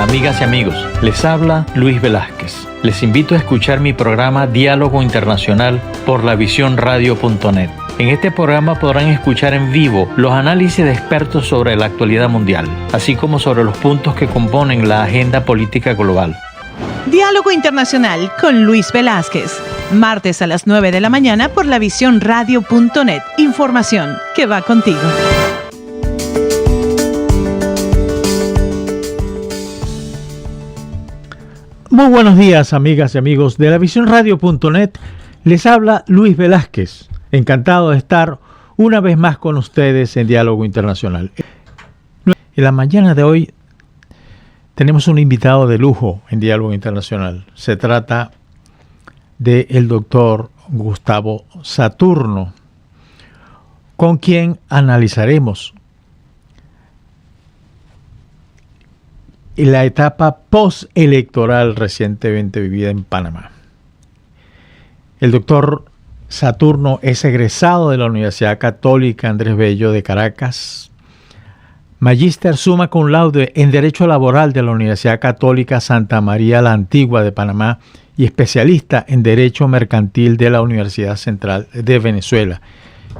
amigas y amigos. Les habla Luis Velázquez. Les invito a escuchar mi programa Diálogo Internacional por lavisiónradio.net. En este programa podrán escuchar en vivo los análisis de expertos sobre la actualidad mundial, así como sobre los puntos que componen la agenda política global. Diálogo Internacional con Luis Velázquez. Martes a las 9 de la mañana por lavisiónradio.net. Información que va contigo. Muy buenos días, amigas y amigos de lavisiónradio.net. Les habla Luis Velázquez. Encantado de estar una vez más con ustedes en Diálogo Internacional. En la mañana de hoy tenemos un invitado de lujo en Diálogo Internacional. Se trata del doctor Gustavo Saturno, con quien analizaremos la etapa postelectoral recientemente vivida en Panamá. El doctor Saturno es egresado de la Universidad Católica Andrés Bello de Caracas, magíster summa cum laude en Derecho Laboral de la Universidad Católica Santa María la Antigua de Panamá y especialista en Derecho Mercantil de la Universidad Central de Venezuela,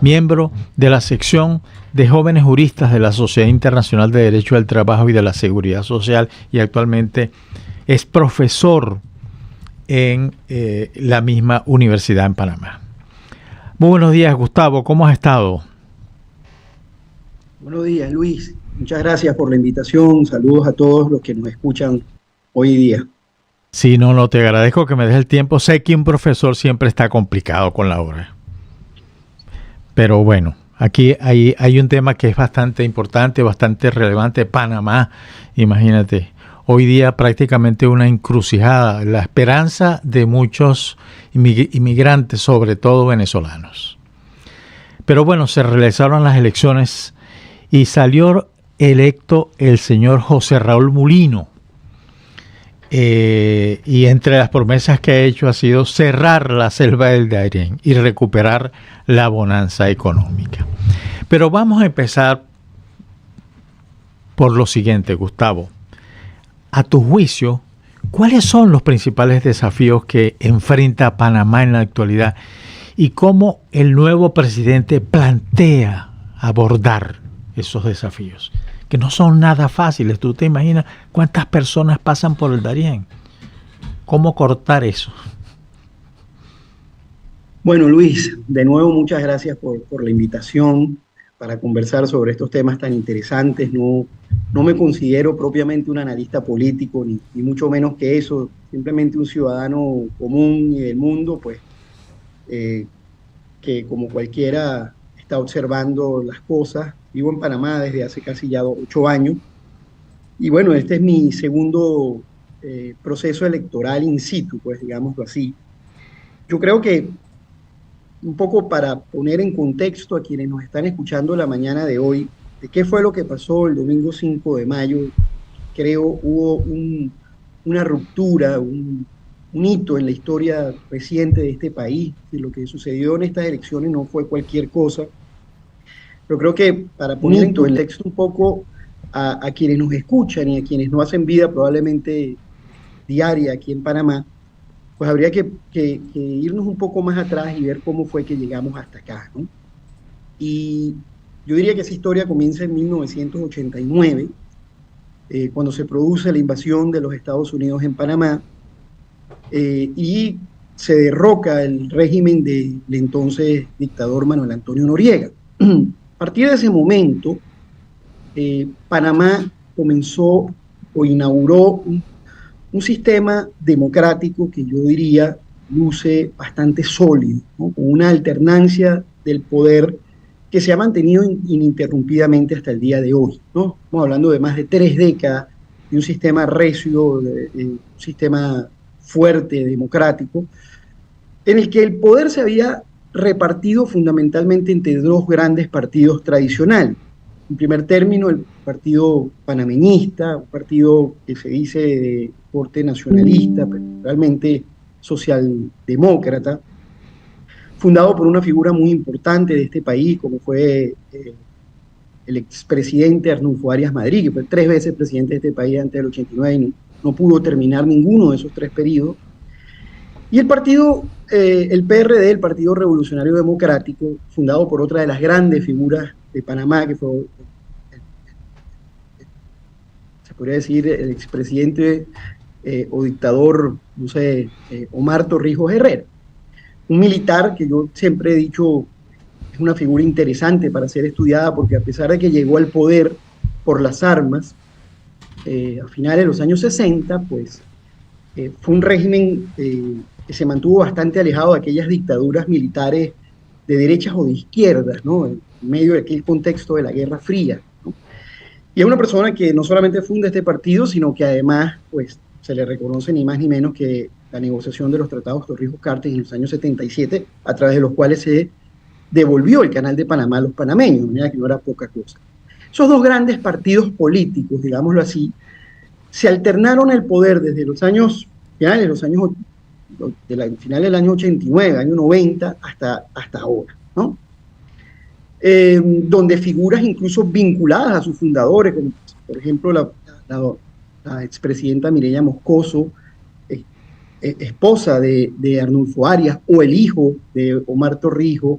miembro de la sección de jóvenes juristas de la Sociedad Internacional de Derecho del Trabajo y de la Seguridad Social, y actualmente es profesor en la misma universidad en Panamá. Muy buenos días, Gustavo, ¿cómo has estado? Buenos días, Luis. Muchas gracias por la invitación. Saludos a todos los que nos escuchan hoy día. Sí, no, te agradezco que me des el tiempo. Sé que un profesor siempre está complicado con la hora. Pero bueno, aquí hay un tema que es bastante importante, bastante relevante. Panamá, imagínate, hoy día prácticamente una encrucijada, la esperanza de muchos inmigrantes, sobre todo venezolanos. Pero bueno, se realizaron las elecciones y salió electo el señor José Raúl Mulino. Y entre las promesas que ha hecho ha sido cerrar la selva del Darién y recuperar la bonanza económica. Pero vamos a empezar por lo siguiente, Gustavo. A tu juicio, ¿cuáles son los principales desafíos que enfrenta Panamá en la actualidad y cómo el nuevo presidente plantea abordar esos desafíos? Que no son nada fáciles. ¿Tú te imaginas cuántas personas pasan por el Darién? ¿Cómo cortar eso? Bueno, Luis, de nuevo muchas gracias por la invitación para conversar sobre estos temas tan interesantes. No me considero propiamente un analista político, ni mucho menos que eso, simplemente un ciudadano común y del mundo, pues, que como cualquiera está observando las cosas. Vivo en Panamá desde hace casi ya 8 años. Y bueno, este es mi segundo proceso electoral in situ, pues digámoslo así. Yo creo que un poco para poner en contexto a quienes nos están escuchando la mañana de hoy, de qué fue lo que pasó el domingo 5 de mayo, creo hubo una ruptura, un hito en la historia reciente de este país. Y lo que sucedió en estas elecciones no fue cualquier cosa. Pero creo que para poner en contexto un poco a quienes nos escuchan y a quienes no hacen vida probablemente diaria aquí en Panamá, pues habría que irnos un poco más atrás y ver cómo fue que llegamos hasta acá, ¿no? Y yo diría que esa historia comienza en 1989, cuando se produce la invasión de los Estados Unidos en Panamá, y se derroca el régimen del entonces dictador Manuel Antonio Noriega. A partir de ese momento, Panamá comenzó o inauguró un sistema democrático que yo diría luce bastante sólido, ¿no? Con una alternancia del poder que se ha mantenido ininterrumpidamente hasta el día de hoy, ¿no? Estamos hablando de más de 3 décadas de un sistema recio, de un sistema fuerte, democrático, en el que el poder se había repartido fundamentalmente entre 2 grandes partidos tradicionales. En primer término, el partido panameñista, un partido que se dice de corte nacionalista, pero realmente socialdemócrata, fundado por una figura muy importante de este país, como fue el expresidente Arnulfo Arias Madrid, que fue 3 veces presidente de este país antes del 89 y no pudo terminar ninguno de esos 3 periodos. Y el partido, el PRD, el Partido Revolucionario Democrático, fundado por otra de las grandes figuras de Panamá, que fue, se podría decir, el expresidente o dictador, no sé, Omar Torrijos Herrera. Un militar que yo siempre he dicho es una figura interesante para ser estudiada, porque a pesar de que llegó al poder por las armas, a finales de los años 60, pues fue un régimen que se mantuvo bastante alejado de aquellas dictaduras militares de derechas o de izquierdas, ¿no? En medio de aquel contexto de la Guerra Fría, ¿no? Y es una persona que no solamente funda este partido, sino que además, pues, se le reconoce ni más ni menos que la negociación de los tratados Torrijos-Cartes en los años 77, a través de los cuales se devolvió el Canal de Panamá a los panameños, de manera que no era poca cosa. Esos 2 grandes partidos políticos, digámoslo así, se alternaron el poder desde los años, finales del año 89, año 90, hasta ahora, ¿no? Donde figuras incluso vinculadas a sus fundadores, como por ejemplo la expresidenta Mireya Moscoso, esposa de Arnulfo Arias, o el hijo de Omar Torrijos,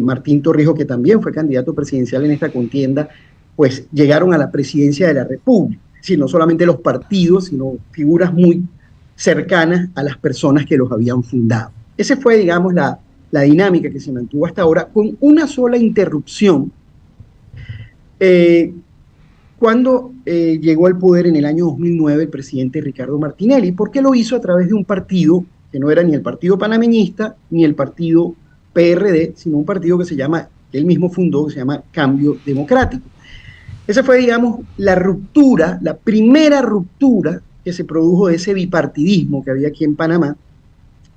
Martín Torrijos, que también fue candidato presidencial en esta contienda, pues llegaron a la presidencia de la República. Es decir, no solamente los partidos, sino figuras muy cercanas a las personas que los habían fundado. Esa fue, digamos, la dinámica que se mantuvo hasta ahora, con una sola interrupción. Cuando llegó al poder en el año 2009 el presidente Ricardo Martinelli, porque lo hizo a través de un partido que no era ni el Partido Panameñista ni el Partido PRD, sino un partido que él mismo fundó, que se llama Cambio Democrático. Esa fue, digamos, la ruptura, la primera ruptura que se produjo de ese bipartidismo que había aquí en Panamá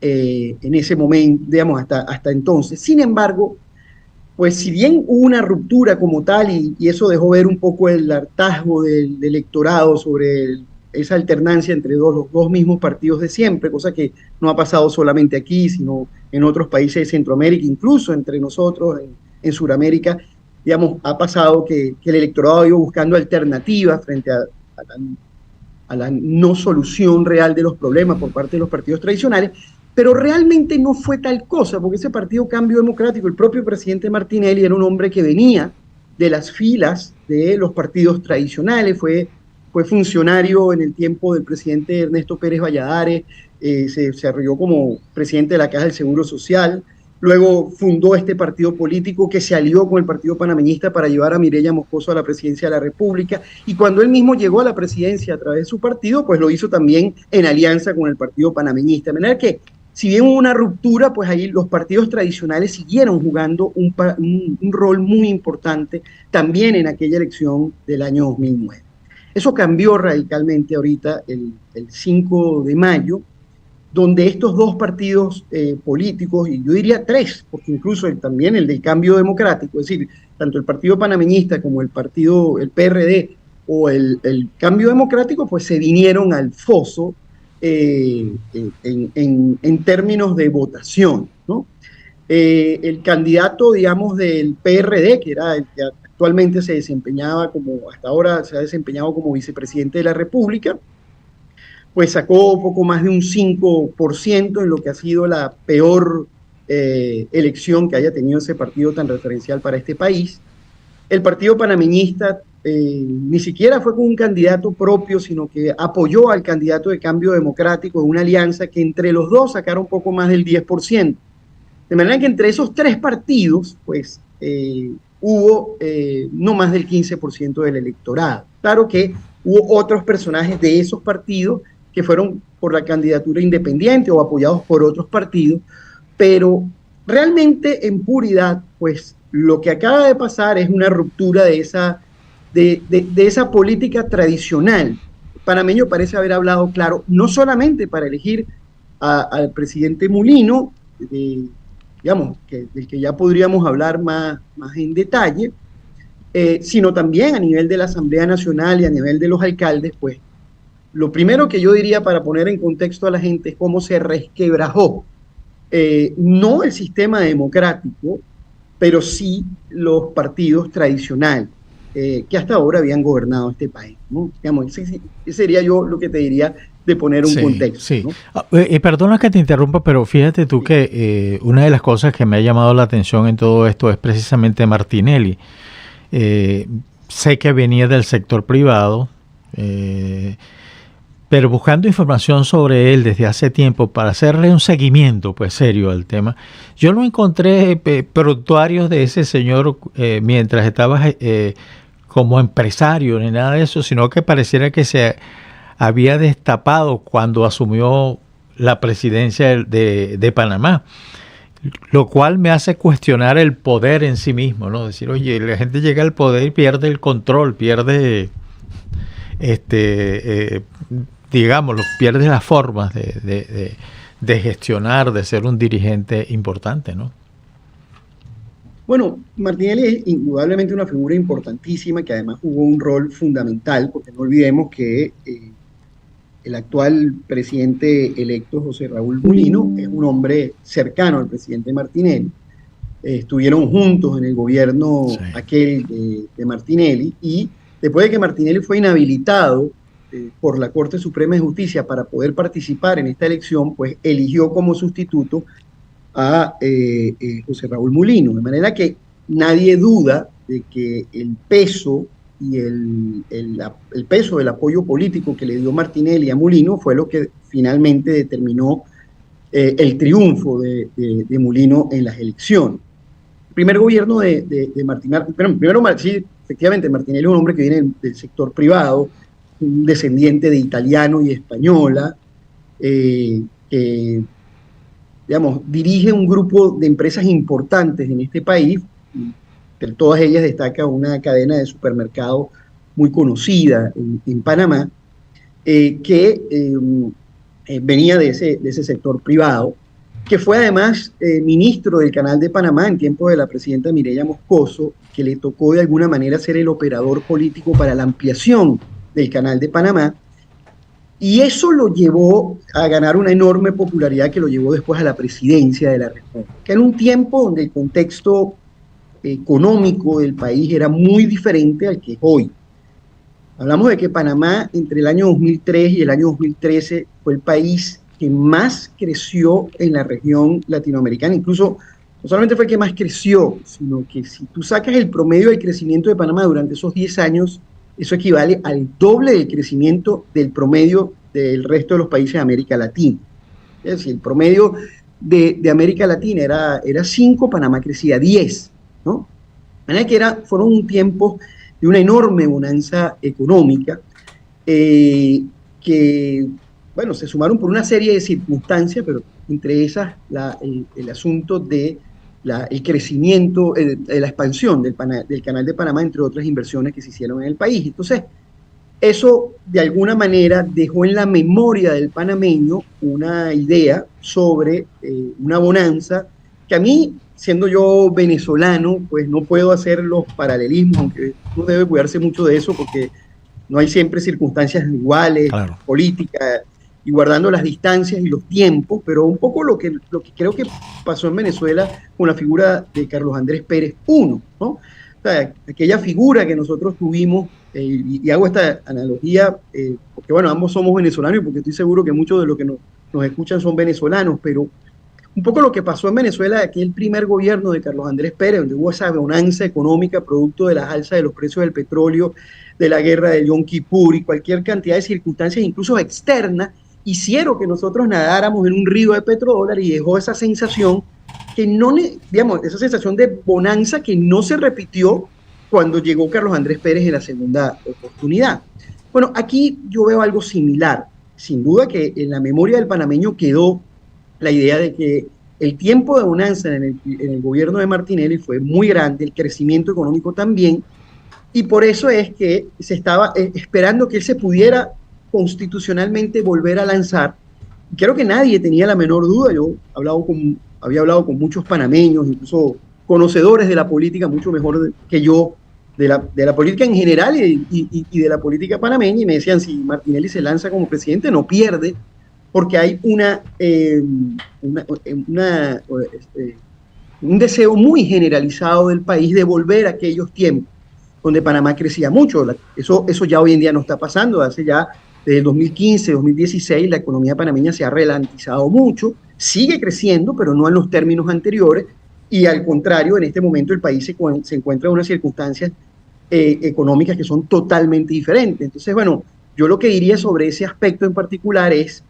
en ese momento, digamos, hasta entonces. Sin embargo, pues si bien hubo una ruptura como tal, y eso dejó ver un poco el hartazgo del electorado sobre esa alternancia entre los 2 mismos partidos de siempre, cosa que no ha pasado solamente aquí, sino en otros países de Centroamérica, incluso entre nosotros en Sudamérica, digamos, ha pasado que el electorado ha ido buscando alternativas frente a la no solución real de los problemas por parte de los partidos tradicionales, pero realmente no fue tal cosa, porque ese partido Cambio Democrático, el propio presidente Martinelli era un hombre que venía de las filas de los partidos tradicionales, fue funcionario en el tiempo del presidente Ernesto Pérez Valladares, se desarrolló como presidente de la Caja del Seguro Social, luego fundó este partido político que se alió con el Partido Panameñista para llevar a Mireya Moscoso a la presidencia de la República, y cuando él mismo llegó a la presidencia a través de su partido, pues lo hizo también en alianza con el Partido Panameñista, de manera que si bien hubo una ruptura, pues ahí los partidos tradicionales siguieron jugando un rol muy importante también en aquella elección del año 2009. Eso cambió radicalmente ahorita el 5 de mayo, donde estos 2 partidos políticos, y yo diría 3, porque incluso también el del Cambio Democrático, es decir, tanto el Partido Panameñista como el PRD o el Cambio Democrático, pues se vinieron al foso en términos de votación, ¿no? El candidato, digamos, del PRD, que era el que actualmente se desempeñaba hasta ahora se ha desempeñado como vicepresidente de la República, pues sacó poco más de un 5% en lo que ha sido la peor elección que haya tenido ese partido tan referencial para este país. El Partido Panameñista ni siquiera fue con un candidato propio, sino que apoyó al candidato de Cambio Democrático en una alianza que entre los 2 sacaron poco más del 10%. De manera que entre esos 3 partidos, pues hubo no más del 15% del electorado. Claro que hubo otros personajes de esos partidos que fueron por la candidatura independiente o apoyados por otros partidos, pero realmente en puridad, pues lo que acaba de pasar es una ruptura de esa política tradicional. El panameño parece haber hablado claro, no solamente para elegir al presidente Mulino, digamos, del que ya podríamos hablar más en detalle, sino también a nivel de la Asamblea Nacional y a nivel de los alcaldes. Pues lo primero que yo diría para poner en contexto a la gente es cómo se resquebrajó, no el sistema democrático, pero sí los partidos tradicionales. que hasta ahora habían gobernado este país, ¿no? Digamos, ese sería yo lo que te diría de poner un contexto. Sí. ¿No? Perdona que te interrumpa, pero fíjate tú que una de las cosas que me ha llamado la atención en todo esto es precisamente Martinelli. Sé que venía del sector privado, pero buscando información sobre él desde hace tiempo para hacerle un seguimiento pues serio al tema, yo no encontré prontuarios de ese señor mientras estaba como empresario ni nada de eso, sino que pareciera que se había destapado cuando asumió la presidencia de Panamá, lo cual me hace cuestionar el poder en sí mismo, ¿no? Decir, oye, la gente llega al poder y pierde el control, pierde digámoslo, pierde las formas de gestionar, de ser un dirigente importante, ¿no? Bueno, Martinelli es indudablemente una figura importantísima que además jugó un rol fundamental, porque no olvidemos que el actual presidente electo, José Raúl Mulino, es un hombre cercano al presidente Martinelli. Estuvieron juntos en el gobierno aquel de Martinelli, y después de que Martinelli fue inhabilitado por la Corte Suprema de Justicia para poder participar en esta elección, pues eligió como sustituto a José Raúl Mulino, de manera que nadie duda de que el peso y el peso del apoyo político que le dio Martinelli a Mulino fue lo que finalmente determinó el triunfo de Mulino en las elecciones. El primer gobierno de Martinelli, primero, sí, efectivamente, Martinelli es un hombre que viene del sector privado, un descendiente de italiano y española, que digamos, dirige un grupo de empresas importantes en este país. Entre todas ellas destaca una cadena de supermercados muy conocida en Panamá, que venía de ese sector privado, que fue además ministro del Canal de Panamá en tiempos de la presidenta Mireya Moscoso, que le tocó de alguna manera ser el operador político para la ampliación del Canal de Panamá, y eso lo llevó a ganar una enorme popularidad que lo llevó después a la presidencia de la República, en un tiempo donde el contexto económico del país era muy diferente al que es hoy. Hablamos de que Panamá entre el año 2003 y el año 2013 fue el país que más creció en la región latinoamericana. Incluso no solamente fue el que más creció, sino que si tú sacas el promedio del crecimiento de Panamá durante esos 10 años, eso equivale al doble del crecimiento del promedio del resto de los países de América Latina. Es decir, el promedio de América Latina era 5, Panamá crecía 10, ¿no? De manera que fueron un tiempo de una enorme bonanza económica que, bueno, se sumaron por una serie de circunstancias, pero entre esas el asunto de el crecimiento, la expansión del Canal de Panamá, entre otras inversiones que se hicieron en el país. Entonces, eso de alguna manera dejó en la memoria del panameño una idea sobre una bonanza que a mí, siendo yo venezolano, pues no puedo hacer los paralelismos, aunque uno debe cuidarse mucho de eso porque no hay siempre circunstancias iguales, claro, políticas, y guardando las distancias y los tiempos, pero un poco lo que creo que pasó en Venezuela con la figura de Carlos Andrés Pérez I, ¿no? O sea, aquella figura que nosotros tuvimos, y hago esta analogía, porque bueno, ambos somos venezolanos y porque estoy seguro que muchos de los que nos escuchan son venezolanos, pero un poco lo que pasó en Venezuela, aquel primer gobierno de Carlos Andrés Pérez, donde hubo esa bonanza económica producto de las alzas de los precios del petróleo, de la guerra de Yom Kippur y cualquier cantidad de circunstancias, incluso externas, hicieron que nosotros nadáramos en un río de petrodólares y dejó esa sensación que no, digamos, esa sensación de bonanza que no se repitió cuando llegó Carlos Andrés Pérez en la segunda oportunidad. Bueno, aquí yo veo algo similar. Sin duda que en la memoria del panameño quedó la idea de que el tiempo de bonanza en el gobierno de Martinelli fue muy grande, el crecimiento económico también, y por eso es que se estaba esperando que él se pudiera constitucionalmente volver a lanzar. Creo que nadie tenía la menor duda. Yo había hablado con muchos panameños, incluso conocedores de la política mucho mejor que yo, de la política en general y de la política panameña, y me decían, si Martinelli se lanza como presidente no pierde, porque hay un deseo muy generalizado del país de volver a aquellos tiempos. donde Panamá crecía mucho. Eso ya hoy en día no está pasando. Desde el 2015, 2016, la economía panameña se ha ralentizado mucho, sigue creciendo, pero no en los términos anteriores, y al contrario, en este momento el país se encuentra en unas circunstancias económicas que son totalmente diferentes. Entonces, bueno, yo lo que diría sobre ese aspecto en particular es,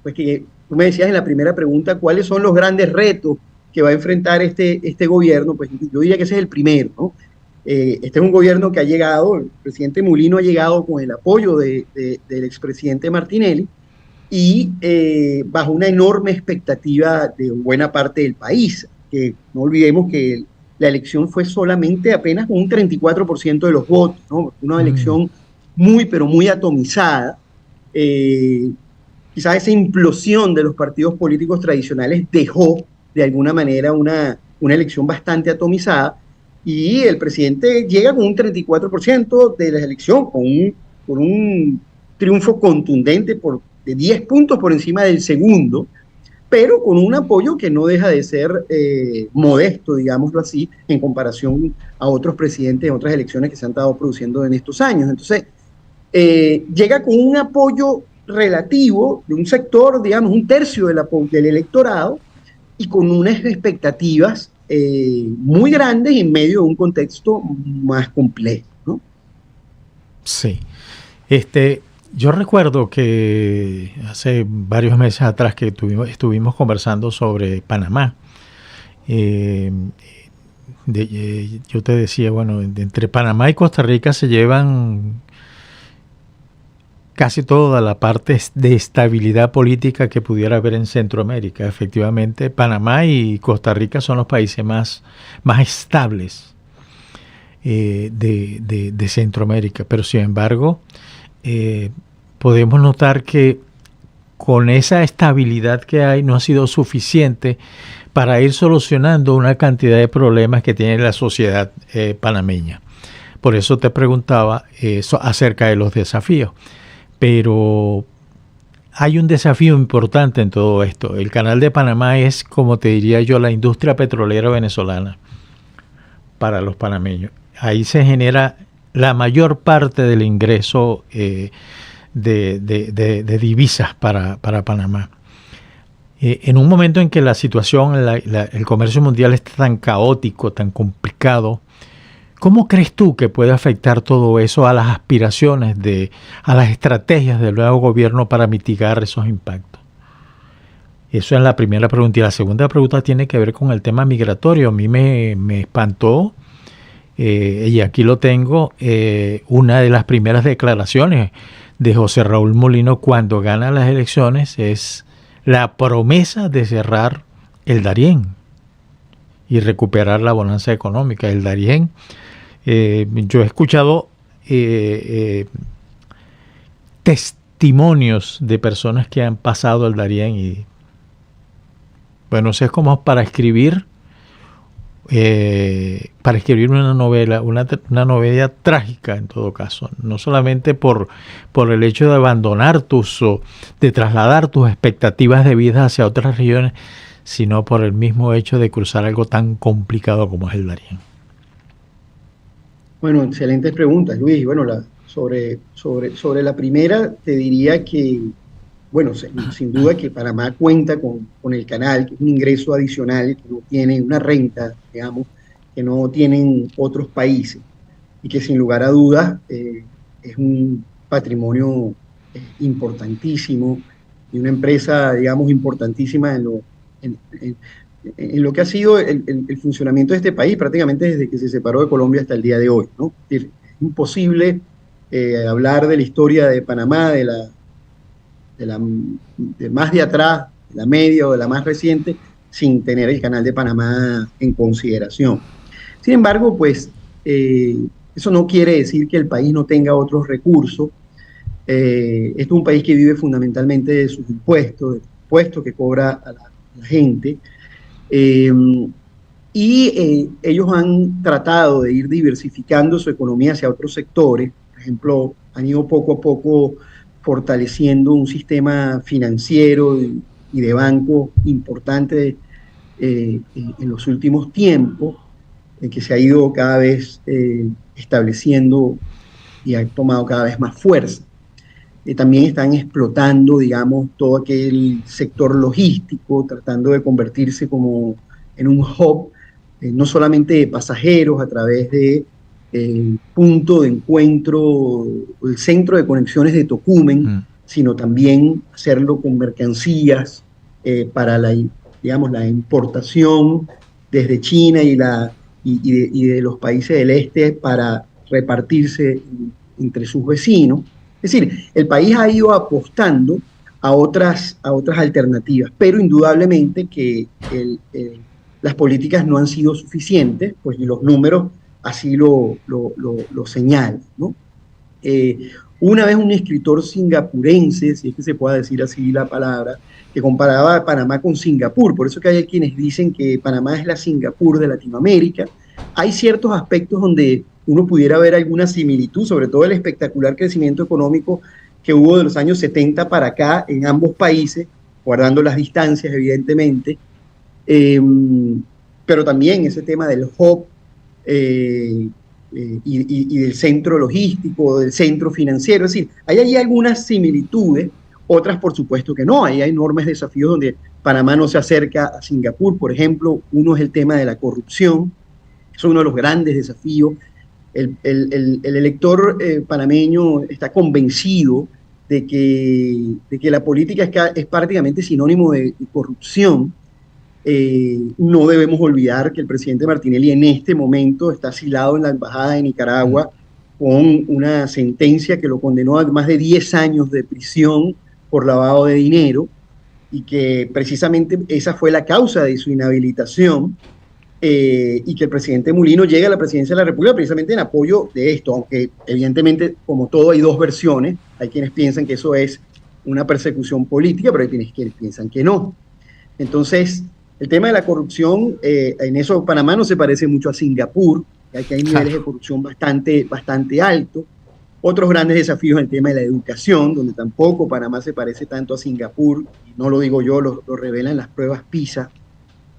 pues que tú me decías en la primera pregunta, ¿cuáles son los grandes retos que va a enfrentar este gobierno? Pues yo diría que ese es el primero, ¿no? Este es un gobierno que ha llegado, el presidente Mulino ha llegado con el apoyo del expresidente Martinelli y bajo una enorme expectativa de buena parte del país, que no olvidemos que la elección fue solamente apenas con un 34% de los votos, ¿no? Una elección muy, pero muy atomizada. Quizás esa implosión de los partidos políticos tradicionales dejó de alguna manera una elección bastante atomizada, y el presidente llega con un 34% de la elección, con un triunfo contundente de 10 puntos por encima del segundo, pero con un apoyo que no deja de ser modesto, digámoslo así, en comparación a otros presidentes en otras elecciones que se han estado produciendo en estos años. Entonces, llega con un apoyo relativo de un sector, digamos, un tercio del electorado, y con unas expectativas muy grandes en medio de un contexto más complejo, ¿no? Sí. Yo recuerdo que hace varios meses atrás que estuvimos conversando sobre Panamá. Yo te decía, bueno, entre Panamá y Costa Rica se llevan casi toda la parte de estabilidad política que pudiera haber en Centroamérica. Efectivamente, Panamá y Costa Rica son los países más estables de Centroamérica, pero sin embargo podemos notar que con esa estabilidad que hay no ha sido suficiente para ir solucionando una cantidad de problemas que tiene la sociedad panameña. Por eso te preguntaba acerca de los desafíos. Pero hay un desafío importante en todo esto. El Canal de Panamá es, como te diría yo, la industria petrolera venezolana para los panameños. Ahí se genera la mayor parte del ingreso de divisas para Panamá. En un momento en que la situación, el comercio mundial está tan caótico, tan complicado, ¿cómo crees tú que puede afectar todo eso a las aspiraciones, a las estrategias del nuevo gobierno para mitigar esos impactos? Eso es la primera pregunta. Y la segunda pregunta tiene que ver con el tema migratorio. A mí me espantó, y aquí lo tengo, una de las primeras declaraciones de José Raúl Mulino cuando gana las elecciones es la promesa de cerrar el Darién y recuperar la bonanza económica. El Darién, yo he escuchado testimonios de personas que han pasado el Darién y bueno, eso es como para escribir una novela, una novela trágica en todo caso, no solamente por el hecho de abandonar de trasladar tus expectativas de vida hacia otras regiones, sino por el mismo hecho de cruzar algo tan complicado como es el Darién. Bueno, excelentes preguntas, Luis. Bueno, sobre la primera, te diría que, bueno, sin duda que Panamá cuenta con el canal, que es un ingreso adicional que no tiene, una renta, digamos, que no tienen otros países, y que sin lugar a dudas es un patrimonio importantísimo y una empresa, digamos, importantísima en lo que ha sido el funcionamiento de este país prácticamente desde que se separó de Colombia hasta el día de hoy, ¿no? Es imposible hablar de la historia de Panamá, de más de atrás, de la media o de la más reciente, sin tener el Canal de Panamá en consideración. Sin embargo, pues eso no quiere decir que el país no tenga otros recursos. Este es un país que vive fundamentalmente de sus impuestos, de los impuestos que cobra a la gente. Ellos han tratado de ir diversificando su economía hacia otros sectores. Por ejemplo, han ido poco a poco fortaleciendo un sistema financiero y de banco importante en los últimos tiempos, que se ha ido cada vez estableciendo y ha tomado cada vez más fuerza. También están explotando, digamos, todo aquel sector logístico, tratando de convertirse como en un hub, no solamente de pasajeros a través de punto de encuentro, el centro de conexiones de Tocumen, sino también hacerlo con mercancías para digamos, la importación desde China y de los países del este para repartirse entre sus vecinos. Es decir, el país ha ido apostando a otras alternativas, pero indudablemente que las políticas no han sido suficientes, pues los números así lo señalan, ¿no? Una vez un escritor singapurense, si es que se puede decir así la palabra, que comparaba a Panamá con Singapur, por eso que hay quienes dicen que Panamá es la Singapur de Latinoamérica. Hay ciertos aspectos donde uno pudiera ver alguna similitud, sobre todo el espectacular crecimiento económico que hubo de los años 70 para acá en ambos países, guardando las distancias evidentemente, pero también ese tema del hub y del centro logístico, del centro financiero, es decir, hay algunas similitudes, otras por supuesto que no, hay enormes desafíos donde Panamá no se acerca a Singapur, por ejemplo, uno es el tema de la corrupción, es uno de los grandes desafíos. El elector panameño está convencido de que la política es prácticamente sinónimo de corrupción. No debemos olvidar que el presidente Martinelli en este momento está asilado en la embajada de Nicaragua con una sentencia que lo condenó a más de 10 años de prisión por lavado de dinero, y que precisamente esa fue la causa de su inhabilitación, y que el presidente Mulino llegue a la presidencia de la República precisamente en apoyo de esto, aunque evidentemente, como todo, hay dos versiones. Hay quienes piensan que eso es una persecución política, pero hay quienes piensan que no. Entonces, el tema de la corrupción, en eso Panamá no se parece mucho a Singapur, ya que hay niveles de corrupción bastante altos. Otros grandes desafíos en el tema de la educación, donde tampoco Panamá se parece tanto a Singapur, y no lo digo yo, lo revelan las pruebas PISA,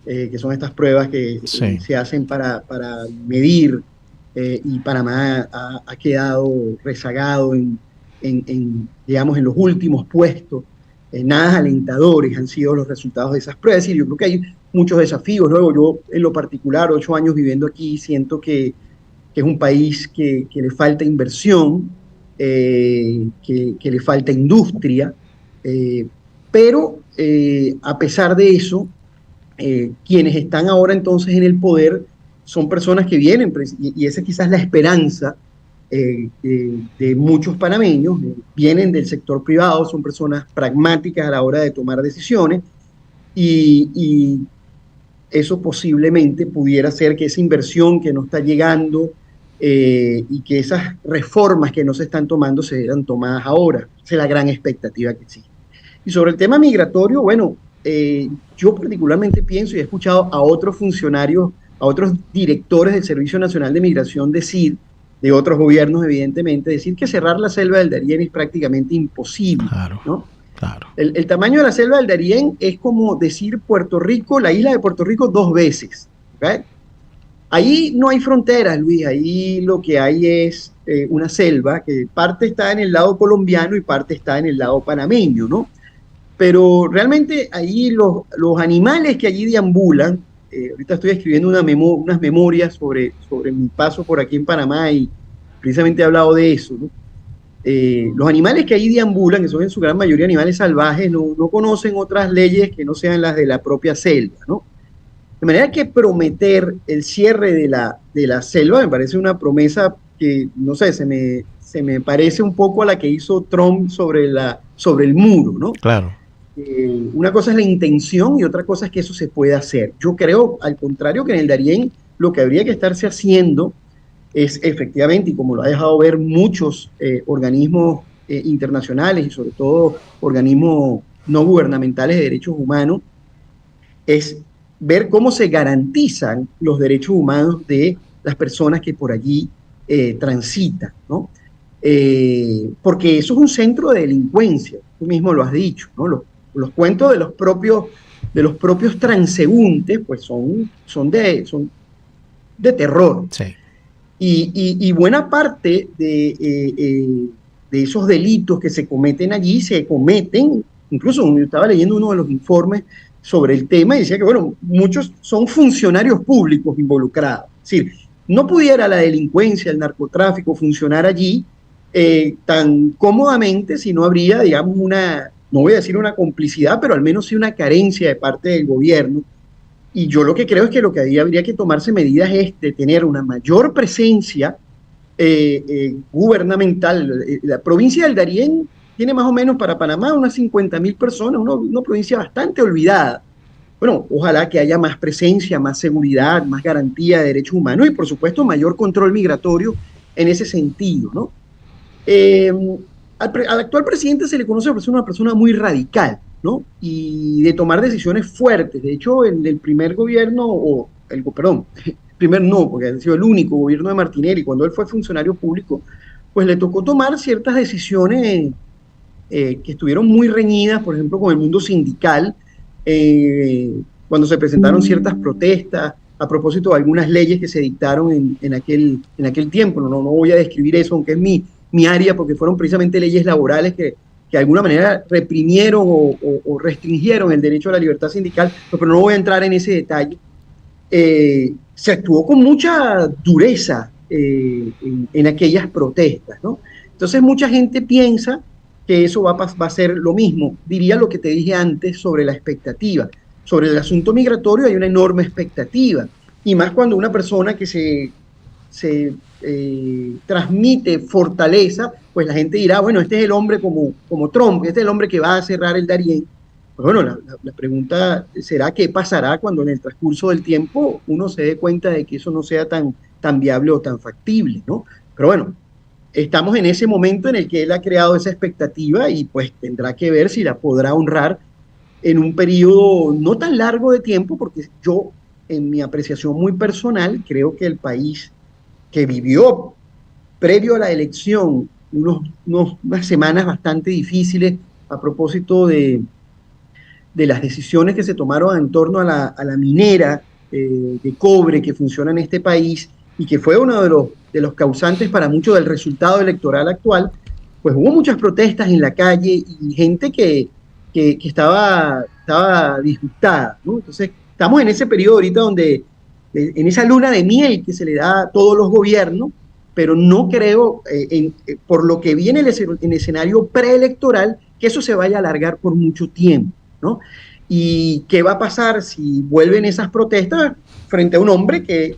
que son estas pruebas que se hacen para medir, y Panamá ha quedado rezagado digamos, en los últimos puestos. Nada alentadores han sido los resultados de esas pruebas. Es decir, yo creo que hay muchos desafíos. Luego, yo en lo particular, 8 años viviendo aquí, siento que es un país que le falta inversión, que le falta industria, pero a pesar de eso, quienes están ahora entonces en el poder son personas que vienen, y esa es quizás la esperanza de muchos panameños, vienen del sector privado, son personas pragmáticas a la hora de tomar decisiones, y eso posiblemente pudiera ser que esa inversión que no está llegando y que esas reformas que no se están tomando se eran tomadas ahora. Esa es la gran expectativa que existe. Y sobre el tema migratorio, bueno, yo particularmente pienso, y he escuchado a otros funcionarios, a otros directores del Servicio Nacional de Migración decir, de otros gobiernos evidentemente, decir que cerrar la selva del Darién es prácticamente imposible. Claro, ¿no? Claro. El tamaño de la selva del Darién es como decir Puerto Rico, la isla de Puerto Rico 2 veces. ¿Okay? Ahí no hay fronteras, Luis, ahí lo que hay es una selva que parte está en el lado colombiano y parte está en el lado panameño, ¿no? Pero realmente ahí los animales que allí deambulan, ahorita estoy escribiendo unas memorias sobre mi paso por aquí en Panamá y precisamente he hablado de eso, ¿no? Los animales que ahí deambulan, que son en su gran mayoría animales salvajes, no conocen otras leyes que no sean las de la propia selva, ¿no? De manera que prometer el cierre de la selva me parece una promesa que, no sé, se me parece un poco a la que hizo Trump sobre el muro, ¿no? Claro. Una cosa es la intención y otra cosa es que eso se pueda hacer. Yo creo, al contrario, que en el Darién lo que habría que estarse haciendo es efectivamente, y como lo ha dejado ver muchos organismos internacionales y sobre todo organismos no gubernamentales de derechos humanos, es ver cómo se garantizan los derechos humanos de las personas que por allí transitan, ¿no? Porque eso es un centro de delincuencia, tú mismo lo has dicho, ¿no? Los cuentos de los propios transeúntes pues son de terror. Sí. Y buena parte de esos delitos que se cometen allí se cometen, incluso yo estaba leyendo uno de los informes sobre el tema y decía que, bueno, muchos son funcionarios públicos involucrados. Es decir, no pudiera la delincuencia, el narcotráfico funcionar allí tan cómodamente si no habría, digamos, no voy a decir una complicidad, pero al menos sí una carencia de parte del gobierno. Y yo lo que creo es que lo que habría que tomarse medidas es de tener una mayor presencia gubernamental. La provincia del Darién tiene más o menos para Panamá unas 50.000 personas, una provincia bastante olvidada. Bueno, ojalá que haya más presencia, más seguridad, más garantía de derechos humanos y, por supuesto, mayor control migratorio en ese sentido, ¿no? Al actual presidente se le conoce por ser una persona muy radical, ¿no? Y de tomar decisiones fuertes. De hecho, en el primer gobierno, primer no, porque ha sido el único gobierno de Martinelli, cuando él fue funcionario público, pues le tocó tomar ciertas decisiones que estuvieron muy reñidas, por ejemplo, con el mundo sindical, cuando se presentaron ciertas protestas a propósito de algunas leyes que se dictaron en aquel tiempo. No voy a describir eso, aunque es mi área, porque fueron precisamente leyes laborales que de alguna manera reprimieron o restringieron el derecho a la libertad sindical, pero no voy a entrar en ese detalle. Se actuó con mucha dureza en aquellas protestas, ¿no? Entonces mucha gente piensa que eso va a ser lo mismo. Diría lo que te dije antes sobre la expectativa. Sobre el asunto migratorio hay una enorme expectativa, y más cuando una persona que se transmite fortaleza, pues la gente dirá, bueno, este es el hombre como Trump, este es el hombre que va a cerrar el Darién. Pues bueno, la pregunta será qué pasará cuando en el transcurso del tiempo uno se dé cuenta de que eso no sea tan viable o tan factible, ¿no? Pero bueno, estamos en ese momento en el que él ha creado esa expectativa y pues tendrá que ver si la podrá honrar en un periodo no tan largo de tiempo, porque yo, en mi apreciación muy personal, creo que el país que vivió previo a la elección unas semanas bastante difíciles a propósito de las decisiones que se tomaron en torno a la minera de cobre que funciona en este país y que fue uno de los causantes para mucho del resultado electoral actual, pues hubo muchas protestas en la calle y gente que estaba disgustada, ¿no? Entonces, estamos en ese periodo ahorita donde, en esa luna de miel que se le da a todos los gobiernos, pero no creo, por lo que viene en el escenario preelectoral, que eso se vaya a alargar por mucho tiempo, ¿no? ¿Y qué va a pasar si vuelven esas protestas frente a un hombre que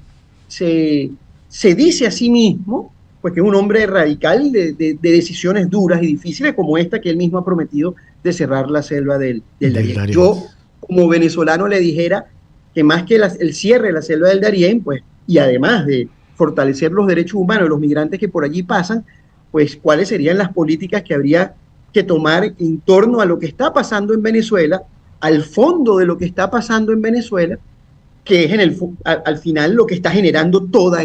se dice a sí mismo, pues que es un hombre radical de decisiones duras y difíciles como esta que él mismo ha prometido de cerrar la selva del Darién? Yo, como venezolano, le dijera que más que el cierre de la selva del Darién, pues, y además de fortalecer los derechos humanos de los migrantes que por allí pasan, pues cuáles serían las políticas que habría que tomar en torno a lo que está pasando en Venezuela, al fondo de lo que está pasando en Venezuela, que es al final lo que está generando toda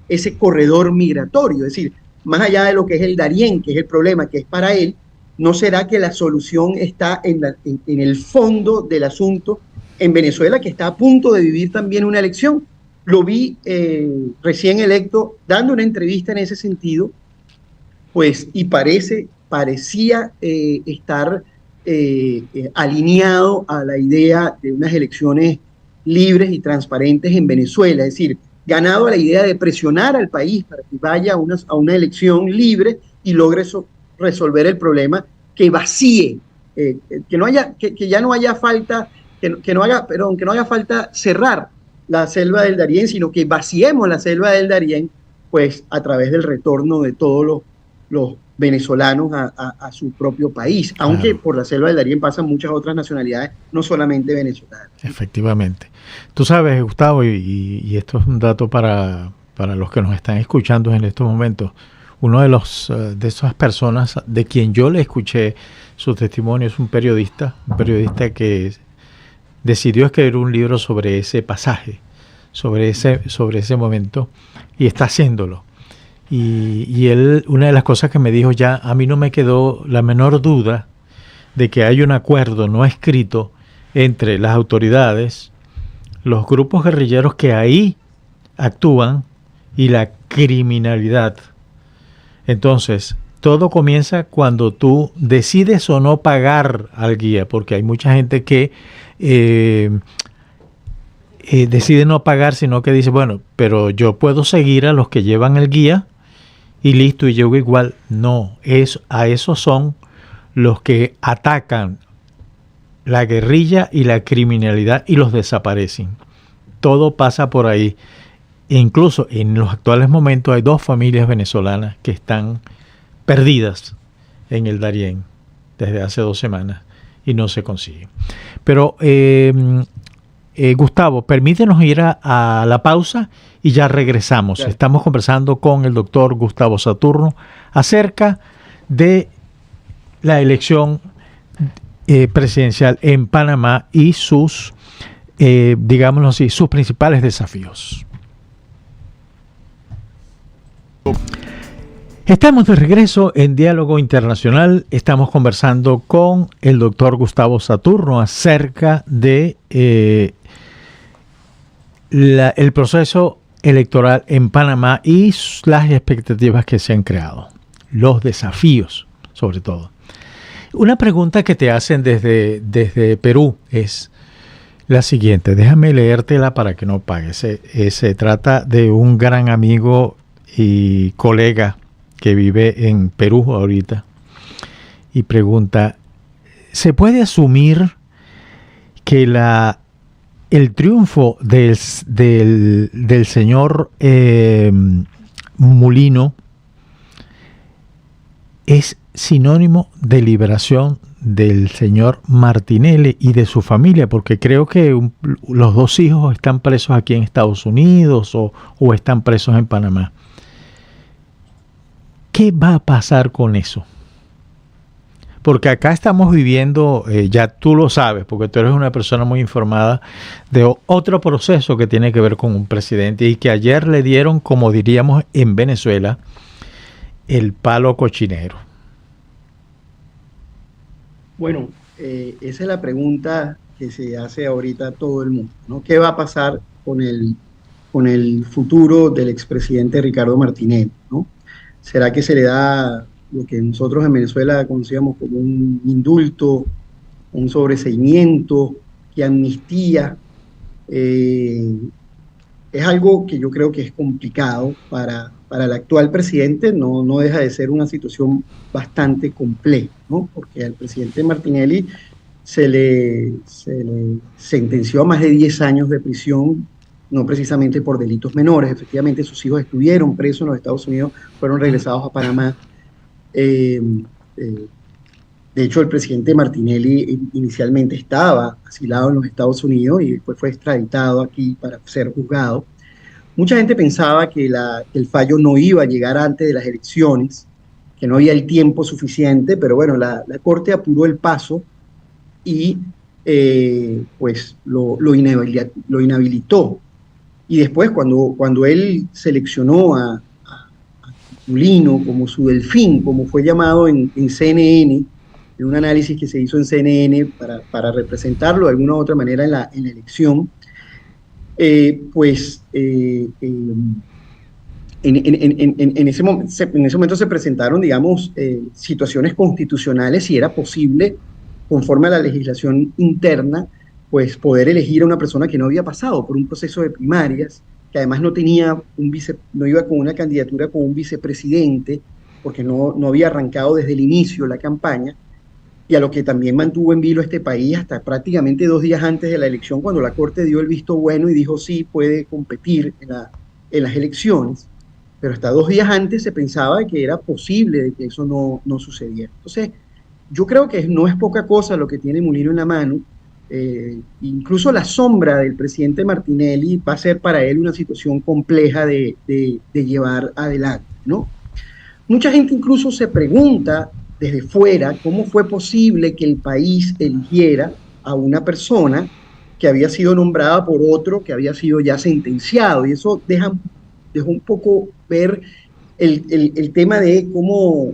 ese corredor migratorio. Es decir, más allá de lo que es el Darién, que es el problema que es para él, ¿no será que la solución está en el fondo del asunto en Venezuela, que está a punto de vivir también una elección? Lo vi recién electo dando una entrevista en ese sentido, pues, y parecía estar alineado a la idea de unas elecciones libres y transparentes en Venezuela, es decir, ganado a la idea de presionar al país para que vaya a una elección libre y logre resolver el problema, que vacíe, que ya no haya falta, que no haga falta cerrar la selva del Darién, sino que vaciemos la selva del Darién, pues a través del retorno de todos los venezolanos a su propio país, aunque claro, por la selva del Darién pasan muchas otras nacionalidades, no solamente venezolanas. Efectivamente. Tú sabes, Gustavo, y esto es un dato para los que nos están escuchando en estos momentos, uno de esas personas de quien yo le escuché su testimonio es un periodista que decidió escribir un libro sobre ese pasaje, sobre ese momento, y está haciéndolo. Y él, una de las cosas que me dijo, ya a mí no me quedó la menor duda de que hay un acuerdo no escrito entre las autoridades, los grupos guerrilleros que ahí actúan y la criminalidad. Entonces, todo comienza cuando tú decides o no pagar al guía, porque hay mucha gente que decide no pagar, sino que dice, bueno, pero yo puedo seguir a los que llevan el guía y listo, y llego igual. No, a esos son los que atacan la guerrilla y la criminalidad y los desaparecen. Todo pasa por ahí. E incluso en los actuales momentos hay 2 familias venezolanas que están perdidas en el Darién desde hace 2 semanas y no se consigue. Pero Gustavo, permítenos ir a la pausa y ya regresamos. Claro. Estamos conversando con el doctor Gustavo Saturno acerca de la elección presidencial en Panamá y sus, digámoslo así, sus principales desafíos. Estamos de regreso en Diálogo Internacional. Estamos conversando con el doctor Gustavo Saturno acerca de el proceso electoral en Panamá y las expectativas que se han creado, los desafíos sobre todo. Una pregunta que te hacen desde Perú es la siguiente, déjame leértela para que no pagues. Se trata de un gran amigo y colega que vive en Perú ahorita y pregunta, ¿se puede asumir que el triunfo del señor Mulino es sinónimo de liberación del señor Martinelli y de su familia? Porque creo que los 2 hijos están presos aquí en Estados Unidos o están presos en Panamá. ¿Qué va a pasar con eso? Porque acá estamos viviendo, ya tú lo sabes, porque tú eres una persona muy informada, de otro proceso que tiene que ver con un presidente y que ayer le dieron, como diríamos en Venezuela, el palo cochinero. Bueno, esa es la pregunta que se hace ahorita a todo el mundo, ¿no? ¿Qué va a pasar con el futuro del expresidente Ricardo Martinelli, ¿no? ¿Será que se le da lo que nosotros en Venezuela conocíamos como un indulto, un sobreseimiento, que amnistía? Es algo que yo creo que es complicado para el actual presidente, no deja de ser una situación bastante compleja, ¿no? Porque al presidente Martinelli se le sentenció a más de 10 años de prisión, no precisamente por delitos menores. Efectivamente, sus hijos estuvieron presos en los Estados Unidos, fueron regresados a Panamá. De hecho, el presidente Martinelli inicialmente estaba asilado en los Estados Unidos y después fue extraditado aquí para ser juzgado. Mucha gente pensaba que el fallo no iba a llegar antes de las elecciones, que no había el tiempo suficiente, pero bueno, la Corte apuró el paso y pues lo inhabilitó. Y después, cuando él seleccionó a Mulino como su delfín, como fue llamado en CNN, en un análisis que se hizo en CNN para representarlo de alguna u otra manera en la elección, en ese momento se presentaron, digamos, situaciones constitucionales, si era posible, conforme a la legislación interna, pues poder elegir a una persona que no había pasado por un proceso de primarias, que además no iba con una candidatura con un vicepresidente, porque no había arrancado desde el inicio la campaña, y a lo que también mantuvo en vilo este país hasta prácticamente 2 días antes de la elección, cuando la Corte dio el visto bueno y dijo sí, puede competir en las elecciones, pero hasta 2 días antes se pensaba que era posible de que eso no sucediera. Entonces, yo creo que no es poca cosa lo que tiene Mulino en la mano. Incluso la sombra del presidente Martinelli va a ser para él una situación compleja de llevar adelante, ¿no? Mucha gente incluso se pregunta desde fuera cómo fue posible que el país eligiera a una persona que había sido nombrada por otro que había sido ya sentenciado, y eso dejó un poco ver el tema de cómo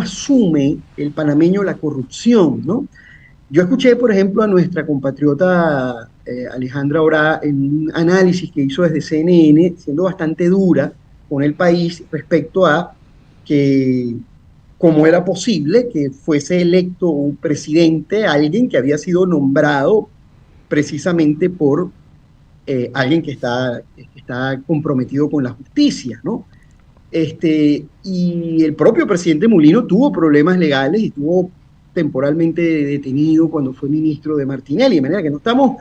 asume el panameño la corrupción, ¿no? Yo escuché, por ejemplo, a nuestra compatriota Alejandra Orá en un análisis que hizo desde CNN, siendo bastante dura, con el país respecto a que cómo era posible que fuese electo un presidente, alguien que había sido nombrado precisamente por alguien que está comprometido con la justicia, ¿no? Y el propio presidente Mulino tuvo problemas legales y estuvo temporalmente detenido cuando fue ministro de Martinelli, de manera que no estamos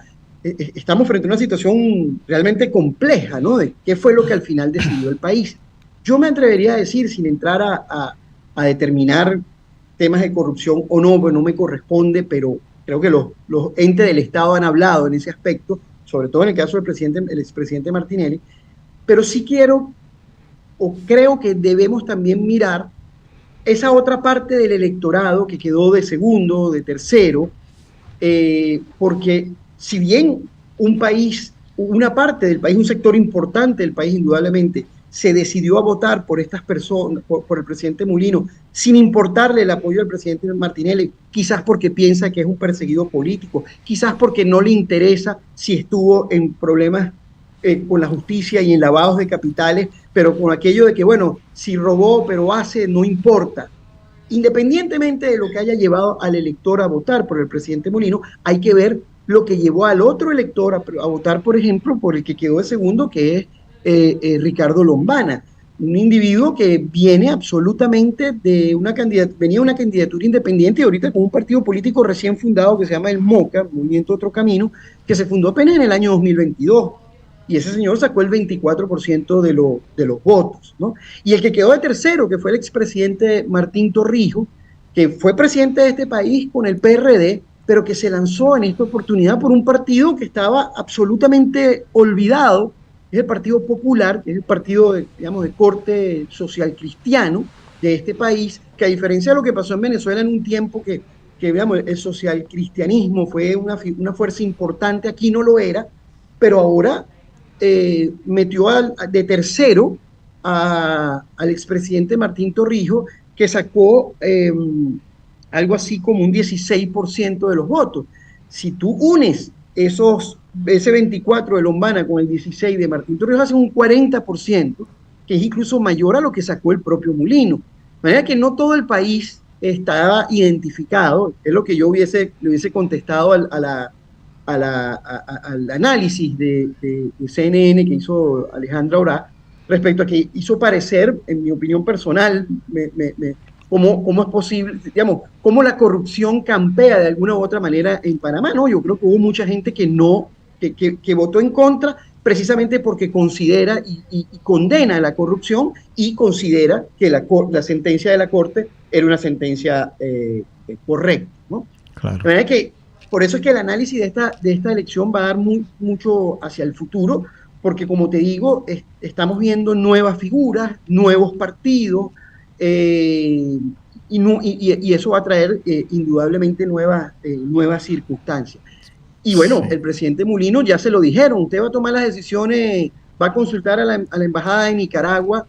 frente a una situación realmente compleja, ¿no? De qué fue lo que al final decidió el país. Yo me atrevería a decir, sin entrar a determinar temas de corrupción o no, pues no me corresponde, pero creo que los entes del Estado han hablado en ese aspecto, sobre todo en el caso del expresidente Martinelli, pero sí quiero o creo que debemos también mirar esa otra parte del electorado que quedó de segundo, de tercero, porque si bien un país, una parte del país, un sector importante del país indudablemente, se decidió a votar por estas personas, por el presidente Mulino, sin importarle el apoyo al presidente Martinelli, quizás porque piensa que es un perseguido político, quizás porque no le interesa si estuvo en problemas con la justicia y en lavados de capitales, pero con aquello de que, bueno, si robó, pero hace, no importa. Independientemente de lo que haya llevado al elector a votar por el presidente Mulino, hay que ver lo que llevó al otro elector a votar, por ejemplo, por el que quedó de segundo, que es Ricardo Lombana, un individuo que viene absolutamente de venía una candidatura independiente y ahorita con un partido político recién fundado que se llama el MOCA, Movimiento Otro Camino, que se fundó apenas en el año 2022. Y ese señor sacó el 24% de los votos, ¿no? Y el que quedó de tercero, que fue el expresidente Martín Torrijos, que fue presidente de este país con el PRD, pero que se lanzó en esta oportunidad por un partido que estaba absolutamente olvidado, es el Partido Popular, que es el partido, digamos, de corte social cristiano de este país, que a diferencia de lo que pasó en Venezuela en un tiempo que digamos, el social cristianismo fue una fuerza importante, aquí no lo era, pero ahora metió de tercero al expresidente Martín Torrijos, que sacó algo así como un 16% de los votos. Si tú unes ese 24 de Lombana con el 16 de Martín Torrijos, hace un 40%, que es incluso mayor a lo que sacó el propio Mulino. De manera que no todo el país estaba identificado, es lo que yo le hubiese contestado al análisis de CNN que hizo Alejandra Orá, respecto a que hizo parecer, en mi opinión personal, cómo es posible, digamos, cómo la corrupción campea de alguna u otra manera en Panamá. No, yo creo que hubo mucha gente que votó en contra precisamente porque considera y condena la corrupción y considera que la sentencia de la Corte era una sentencia correcta, ¿no? Claro. De manera que por eso es que el análisis de esta elección va a dar mucho hacia el futuro, porque como te digo, estamos viendo nuevas figuras, nuevos partidos, y eso va a traer indudablemente nuevas circunstancias. Y bueno, sí. El presidente Mulino ya se lo dijeron, usted va a tomar las decisiones, va a consultar a la embajada de Nicaragua,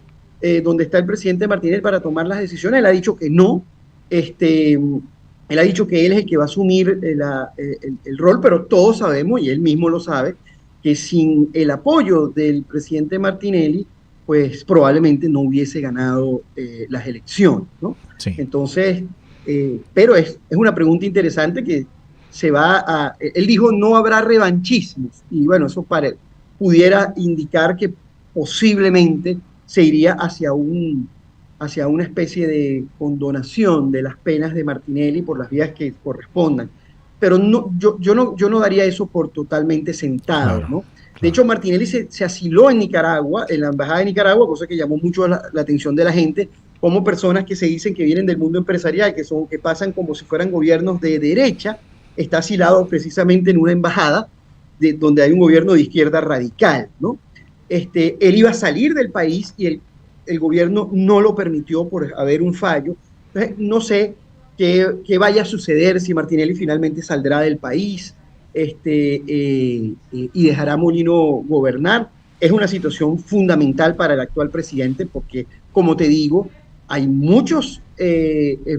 donde está el presidente Martínez para tomar las decisiones. Él ha dicho que no, él ha dicho que él es el que va a asumir el rol, pero todos sabemos, y él mismo lo sabe, que sin el apoyo del presidente Martinelli, pues probablemente no hubiese ganado las elecciones, ¿no? Sí. Entonces, pero es una pregunta interesante que él dijo no habrá revanchismos, y bueno, eso pudiera indicar que posiblemente se iría hacia una especie de condonación de las penas de Martinelli por las vías que correspondan. Pero no, yo no daría eso por totalmente sentado, claro, ¿no? Claro. De hecho, Martinelli se asiló en Nicaragua, en la embajada de Nicaragua, cosa que llamó mucho la atención de la gente, como personas que se dicen que vienen del mundo empresarial, que pasan como si fueran gobiernos de derecha, está asilado precisamente en una embajada donde hay un gobierno de izquierda radical, ¿no? Él iba a salir del país y el gobierno no lo permitió por haber un fallo. Entonces, no sé qué vaya a suceder si Martinelli finalmente saldrá del país y dejará a Mulino gobernar. Es una situación fundamental para el actual presidente porque, como te digo, hay muchos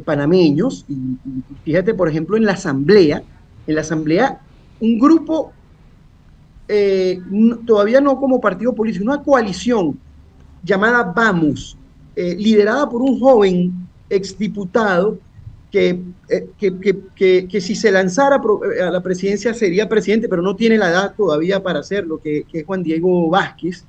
panameños, y fíjate, por ejemplo, en la asamblea un grupo, todavía no como partido político, una coalición llamada Vamos, liderada por un joven exdiputado que si se lanzara a la presidencia sería presidente, pero no tiene la edad todavía para hacerlo, que es Juan Diego Vázquez,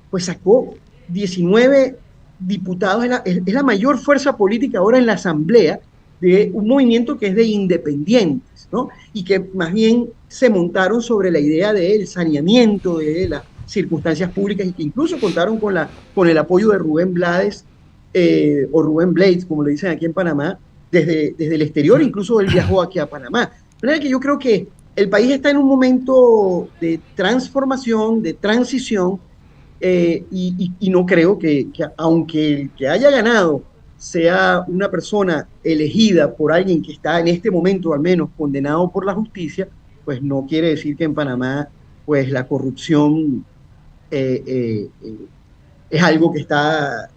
pues sacó 19 diputados, es la mayor fuerza política ahora en la Asamblea de un movimiento que es de independientes, ¿no? Y que más bien se montaron sobre la idea del saneamiento de las circunstancias públicas y que incluso contaron con el apoyo de Rubén Blades, o Rubén Blades, como le dicen aquí en Panamá, desde el exterior, incluso él viajó aquí a Panamá. De manera que yo creo que el país está en un momento de transformación, de transición, y no creo que aunque el que haya ganado sea una persona elegida por alguien que está en este momento al menos condenado por la justicia, pues no quiere decir que en Panamá pues la corrupción es algo que está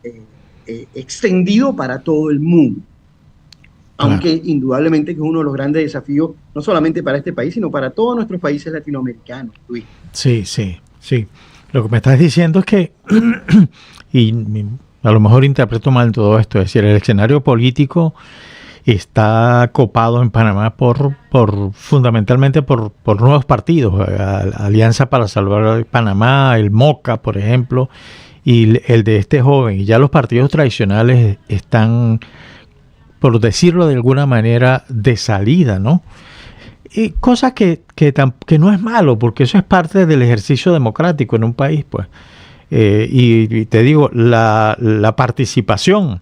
extendido para todo el mundo. Aunque indudablemente que es uno de los grandes desafíos, no solamente para este país, sino para todos nuestros países latinoamericanos, Luis. Sí. Lo que me estás diciendo es que, y a lo mejor interpreto mal todo esto, es decir, el escenario político está copado en Panamá fundamentalmente por nuevos partidos, Alianza para Salvar Panamá, el MOCA, por ejemplo, y el de este joven. Y ya los partidos tradicionales están, por decirlo de alguna manera, de salida, ¿no? Y cosa que no es malo, porque eso es parte del ejercicio democrático en un país, pues. Y te digo, la participación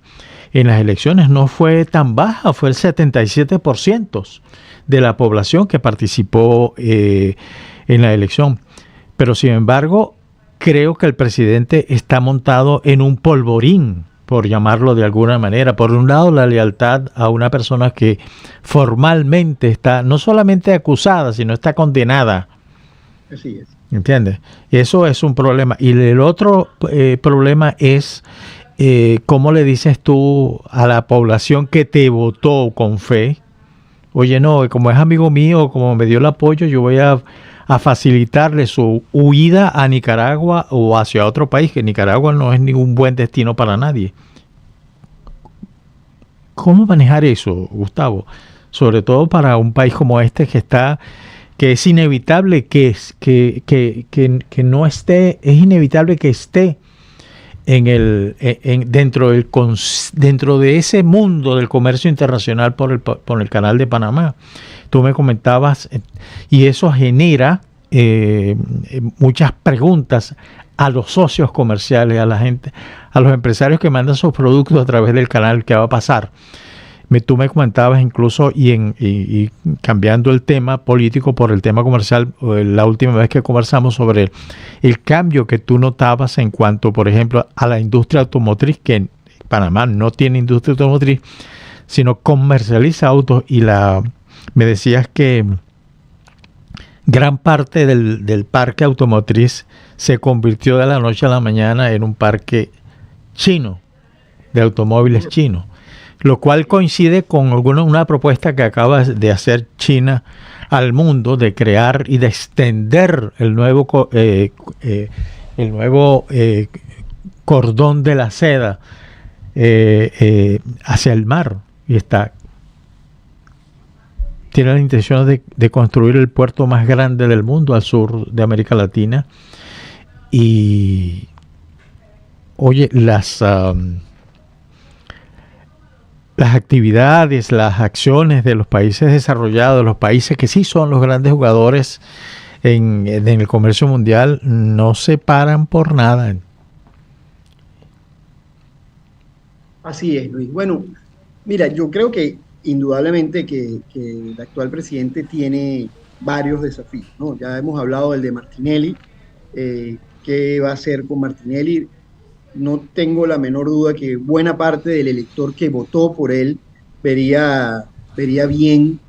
en las elecciones no fue tan baja, fue el 77% de la población que participó en la elección. Pero sin embargo, creo que el presidente está montado en un polvorín, por llamarlo de alguna manera. Por un lado, la lealtad a una persona que formalmente está no solamente acusada, sino está condenada. Así es. ¿Entiendes? Eso es un problema. Y el otro problema es cómo le dices tú a la población que te votó con fe, oye, no, como es amigo mío, como me dio el apoyo, yo voy a facilitarle su huida a Nicaragua o hacia otro país, que Nicaragua no es ningún buen destino para nadie. ¿Cómo manejar eso, Gustavo? Sobre todo para un país como este que es inevitable que no esté, es inevitable que esté dentro de ese mundo del comercio internacional por el Canal de Panamá. Tú me comentabas, y eso genera muchas preguntas a los socios comerciales, a la gente, a los empresarios que mandan sus productos a través del canal. ¿Qué va a pasar? Tú me comentabas incluso, y cambiando el tema político por el tema comercial, la última vez que conversamos sobre el cambio que tú notabas en cuanto, por ejemplo, a la industria automotriz, que en Panamá no tiene industria automotriz, sino comercializa autos, y me decías que gran parte del parque automotriz se convirtió de la noche a la mañana en un parque chino, de automóviles chinos, lo cual coincide con una propuesta que acaba de hacer China al mundo de crear y de extender el nuevo cordón de la seda hacia el mar, y tiene la intención de construir el puerto más grande del mundo al sur de América Latina. Y oye, las actividades, las acciones de los países desarrollados, los países que sí son los grandes jugadores en el comercio mundial, no se paran por nada. Así es, Luis. Bueno, mira, yo creo que indudablemente que el actual presidente tiene varios desafíos, ¿no? Ya hemos hablado del de Martinelli. ¿Qué va a hacer con Martinelli? No tengo la menor duda que buena parte del elector que votó por él vería bien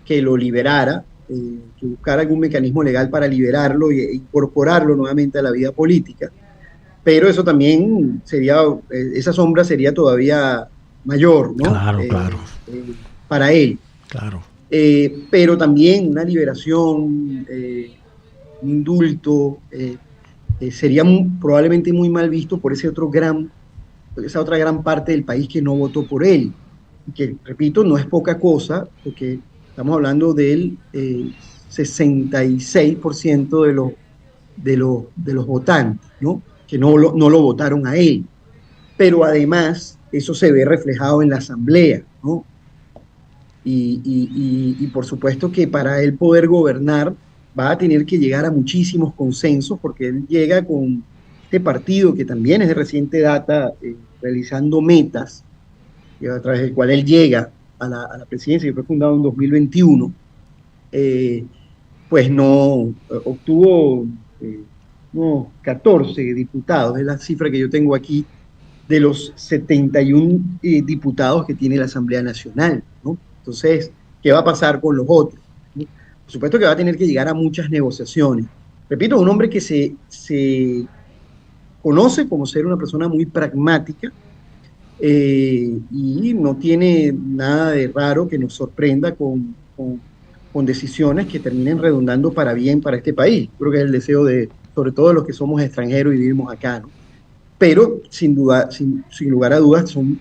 que lo liberara, que buscara algún mecanismo legal para liberarlo e incorporarlo nuevamente a la vida política. Pero eso también esa sombra sería todavía mayor, ¿no? Claro. Para él. Claro. Pero también una liberación, un indulto, sería probablemente muy mal visto por esa otra gran parte del país que no votó por él. Y que, repito, no es poca cosa, porque estamos hablando del 66% de los votantes, ¿no? Que no lo votaron a él. Pero además, eso se ve reflejado en la asamblea, ¿no? Y por supuesto que para él poder gobernar va a tener que llegar a muchísimos consensos, porque él llega con este partido que también es de reciente data, realizando metas, a través del cual él llega a la presidencia, que fue fundado en 2021, pues no obtuvo unos 14 diputados, es la cifra que yo tengo aquí, de los 71 diputados que tiene la Asamblea Nacional, ¿no? Entonces, ¿qué va a pasar con los otros? ¿No? Por supuesto que va a tener que llegar a muchas negociaciones. Repito, un hombre que se conoce como ser una persona muy pragmática, y no tiene nada de raro que nos sorprenda con decisiones que terminen redundando para bien para este país. Creo que es el deseo de, sobre todo, los que somos extranjeros y vivimos acá, ¿no? Pero sin duda, sin lugar a dudas, son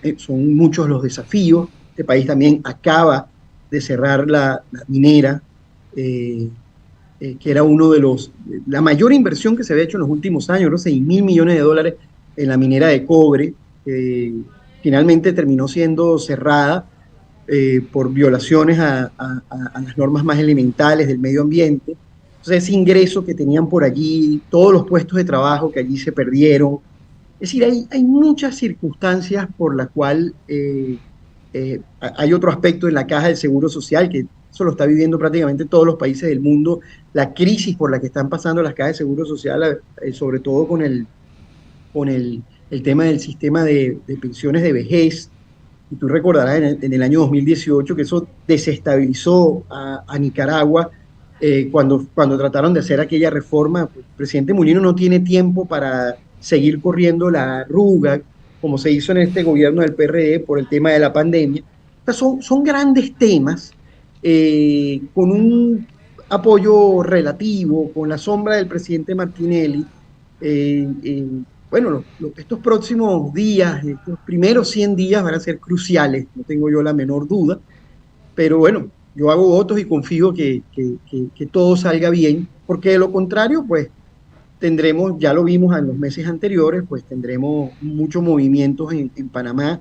muchos los desafíos. Este país también acaba de cerrar la minera, que era uno de la mayor inversión que se había hecho en los últimos años, ¿no? $6.000 millones en la minera de cobre. Finalmente terminó siendo cerrada por violaciones a las normas más elementales del medio ambiente. Entonces, ese ingreso que tenían por allí, todos los puestos de trabajo que allí se perdieron. Es decir, hay muchas circunstancias por las cuales hay otro aspecto en la caja del Seguro Social, que eso lo está viviendo prácticamente todos los países del mundo, la crisis por la que están pasando las cajas de Seguro Social, sobre todo con el tema del sistema de pensiones de vejez. Y tú recordarás en el año 2018 que eso desestabilizó a Nicaragua cuando trataron de hacer aquella reforma. Pues, el presidente Mulino no tiene tiempo para seguir corriendo la arruga, como se hizo en este gobierno del PRD por el tema de la pandemia. O sea, son grandes temas, con un apoyo relativo, con la sombra del presidente Martinelli. Bueno, estos próximos días, estos primeros 100 días van a ser cruciales, no tengo yo la menor duda, pero bueno, yo hago votos y confío que todo salga bien, porque de lo contrario, pues tendremos, ya lo vimos en los meses anteriores, pues tendremos muchos movimientos en Panamá.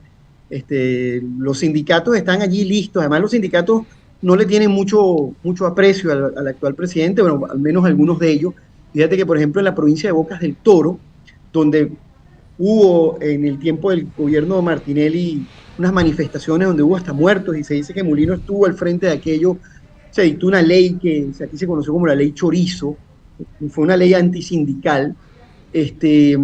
Los sindicatos están allí listos, además los sindicatos no le tienen mucho aprecio al actual presidente, bueno, al menos algunos de ellos. Fíjate que, por ejemplo, en la provincia de Bocas del Toro, donde hubo en el tiempo del gobierno de Martinelli unas manifestaciones donde hubo hasta muertos, y se dice que Mulino estuvo al frente de aquello, se dictó una ley que aquí se conoció como la ley Chorizo, fue una ley antisindical, que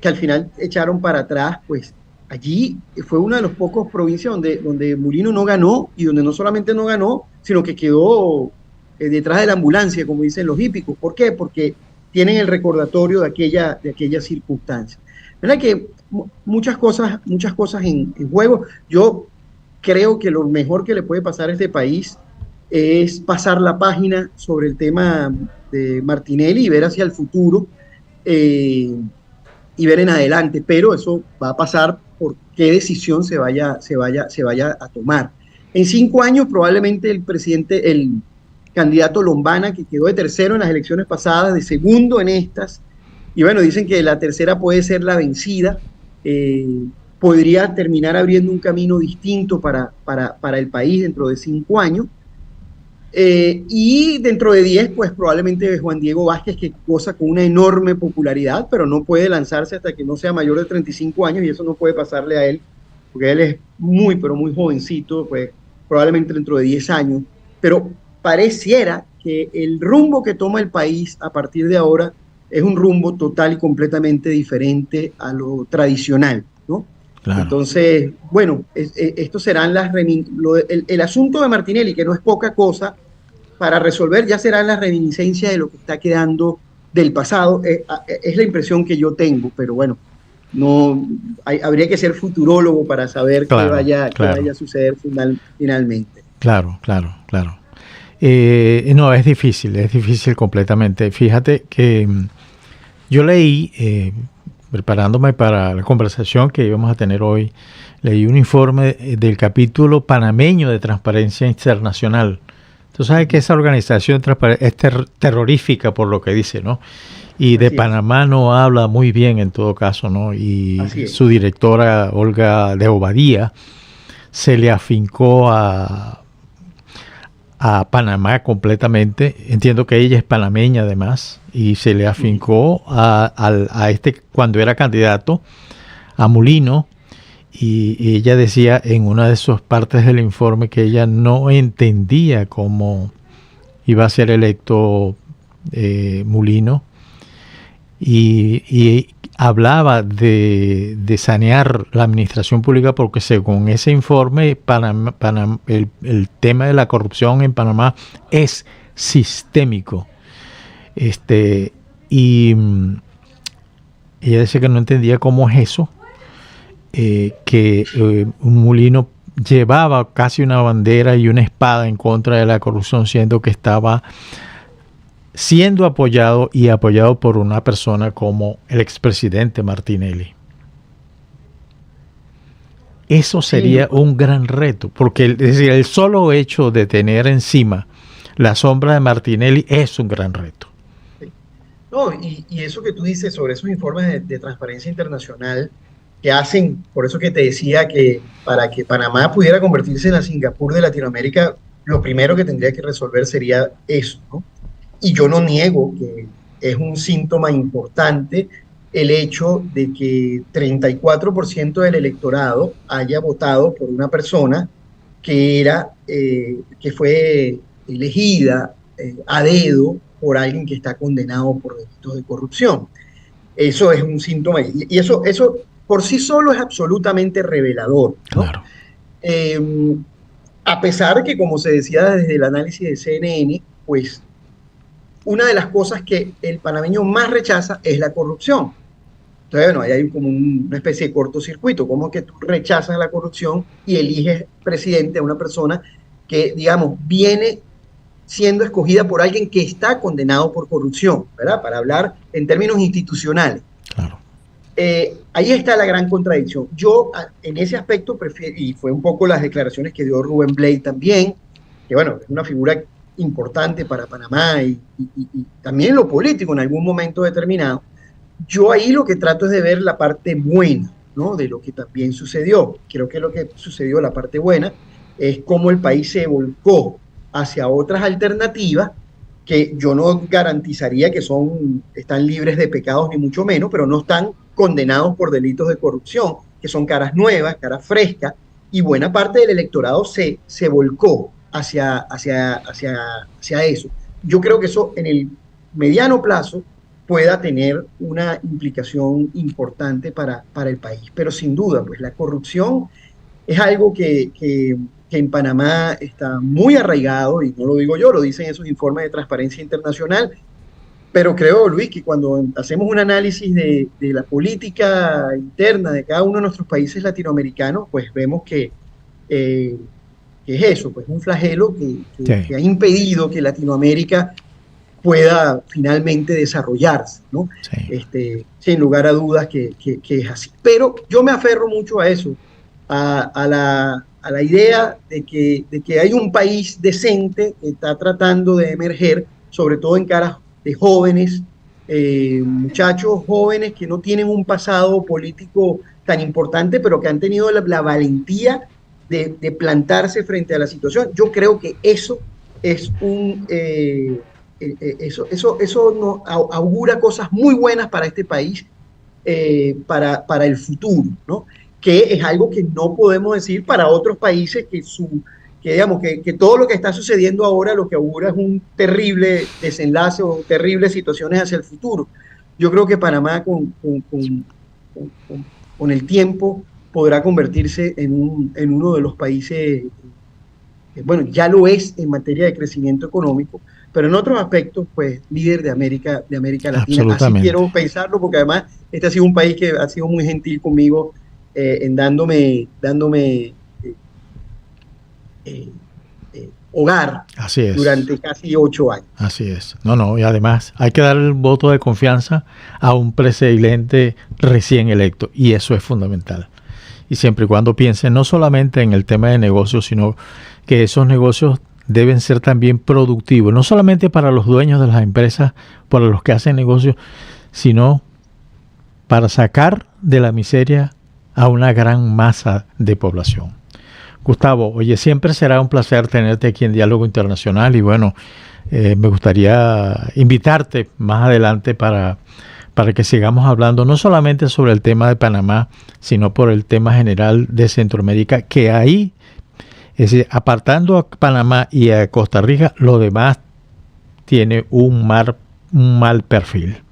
al final echaron para atrás. Pues allí fue una de las pocas provincias donde Mulino no ganó, y donde no solamente no ganó, sino que quedó detrás de la ambulancia, como dicen los hípicos. ¿Por qué? Porque tienen el recordatorio de aquella circunstancia. ¿Verdad que muchas cosas en juego? Yo creo que lo mejor que le puede pasar a este país es pasar la página sobre el tema de Martinelli y ver hacia el futuro, y ver en adelante, pero eso va a pasar por qué decisión se vaya a tomar. En 5 años probablemente el candidato Lombana, que quedó de tercero en las elecciones pasadas, de segundo en estas, y bueno, dicen que la tercera puede ser la vencida, podría terminar abriendo un camino distinto para el país dentro de 5 años. Y dentro de 10, pues probablemente Juan Diego Vázquez, que goza con una enorme popularidad, pero no puede lanzarse hasta que no sea mayor de 35 años, y eso no puede pasarle a él, porque él es muy, pero muy jovencito, pues probablemente dentro de 10 años. Pero pareciera que el rumbo que toma el país a partir de ahora es un rumbo total y completamente diferente a lo tradicional, ¿no? Claro. Entonces, bueno, estos serán el asunto de Martinelli, que no es poca cosa para resolver, ya será la reminiscencia de lo que está quedando del pasado. Es la impresión que yo tengo, pero bueno, habría que ser futurólogo para saber qué vaya a suceder finalmente. Claro. No, es difícil completamente. Fíjate que Yo leí, preparándome para la conversación que íbamos a tener hoy, leí un informe del capítulo panameño de Transparencia Internacional. Tú sabes que esa organización es terrorífica por lo que dice, ¿no? Y de Panamá no habla muy bien en todo caso, ¿no? Y su directora, Olga de Obadía, se le afincó a Panamá completamente. Entiendo que ella es panameña además, y se le afincó a cuando era candidato, a Mulino, y ella decía en una de sus partes del informe que ella no entendía cómo iba a ser electo Mulino, y hablaba de sanear la administración pública porque según ese informe el tema de la corrupción en Panamá es sistémico. Y ella decía que no entendía cómo es eso, que un Mulino llevaba casi una bandera y una espada en contra de la corrupción, siendo que estaba siendo apoyado por una persona como el expresidente Martinelli. Eso sería un gran reto, porque es decir, el solo hecho de tener encima la sombra de Martinelli es un gran reto. No, y eso que tú dices sobre esos informes de Transparencia Internacional que hacen, por eso que te decía que para que Panamá pudiera convertirse en la Singapur de Latinoamérica, lo primero que tendría que resolver sería eso, ¿no? Y yo no niego que es un síntoma importante el hecho de que 34% del electorado haya votado por una persona que fue elegida a dedo por alguien que está condenado por delitos de corrupción. Eso es un síntoma, y eso por sí solo es absolutamente revelador, ¿no? Claro. A pesar que, como se decía desde el análisis de CNN, pues una de las cosas que el panameño más rechaza es la corrupción. Entonces, bueno, ahí hay como una especie de cortocircuito, como que tú rechazas la corrupción y eliges presidente a una persona que, digamos, viene siendo escogida por alguien que está condenado por corrupción, ¿verdad? Para hablar en términos institucionales. Claro. Ahí está la gran contradicción. Yo en ese aspecto prefiero, y fue un poco las declaraciones que dio Rubén Blades también, que bueno, es una figura importante para Panamá y también lo político en algún momento determinado. Yo ahí lo que trato es de ver la parte buena, ¿no? De lo que también sucedió. Creo que lo que sucedió, la parte buena, es cómo el país se volcó hacia otras alternativas que yo no garantizaría que están libres de pecados ni mucho menos, pero no están condenados por delitos de corrupción, que son caras nuevas, caras frescas, y buena parte del electorado se volcó hacia eso. Yo creo que eso en el mediano plazo pueda tener una implicación importante para el país. Pero sin duda, pues la corrupción es algo que en Panamá está muy arraigado, y no lo digo yo, lo dicen esos informes de Transparencia Internacional, pero creo, Luis, que cuando hacemos un análisis de la política interna de cada uno de nuestros países latinoamericanos, pues vemos que es eso, pues un flagelo que ha impedido que Latinoamérica pueda finalmente desarrollarse, ¿no? Sí. Sin lugar a dudas que es así. Pero yo me aferro mucho a eso, a la idea de que hay un país decente que está tratando de emerger, sobre todo en caras de jóvenes, muchachos jóvenes que no tienen un pasado político tan importante, pero que han tenido la valentía de plantarse frente a la situación. Yo creo que eso es eso nos augura cosas muy buenas para este país, para el futuro, ¿no? Que es algo que no podemos decir para otros países que todo lo que está sucediendo ahora lo que augura es un terrible desenlace o terribles situaciones hacia el futuro. Yo creo que Panamá con el tiempo podrá convertirse en uno de los países, bueno, ya lo es en materia de crecimiento económico, pero en otros aspectos, pues, líder de América Latina. Así quiero pensarlo, porque además este ha sido un país que ha sido muy gentil conmigo en dándome hogar Así es. durante casi 8 años. Así es. No, y además hay que dar el voto de confianza a un presidente recién electo, y eso es fundamental. Y siempre y cuando piensen no solamente en el tema de negocios, sino que esos negocios deben ser también productivos, no solamente para los dueños de las empresas, para los que hacen negocios, sino para sacar de la miseria a una gran masa de población. Gustavo, oye, siempre será un placer tenerte aquí en Diálogo Internacional, y bueno, me gustaría invitarte más adelante para que sigamos hablando no solamente sobre el tema de Panamá, sino por el tema general de Centroamérica, que ahí, es decir, apartando a Panamá y a Costa Rica, lo demás tiene un mal perfil.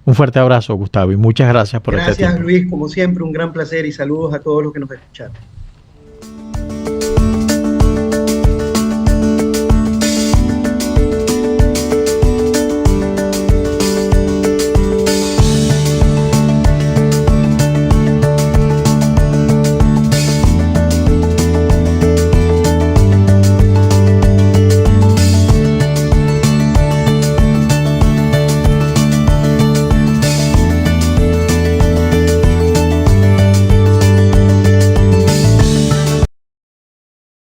Un fuerte abrazo, Gustavo, y muchas gracias por este tiempo. Gracias, Luis, como siempre, un gran placer y saludos a todos los que nos escucharon.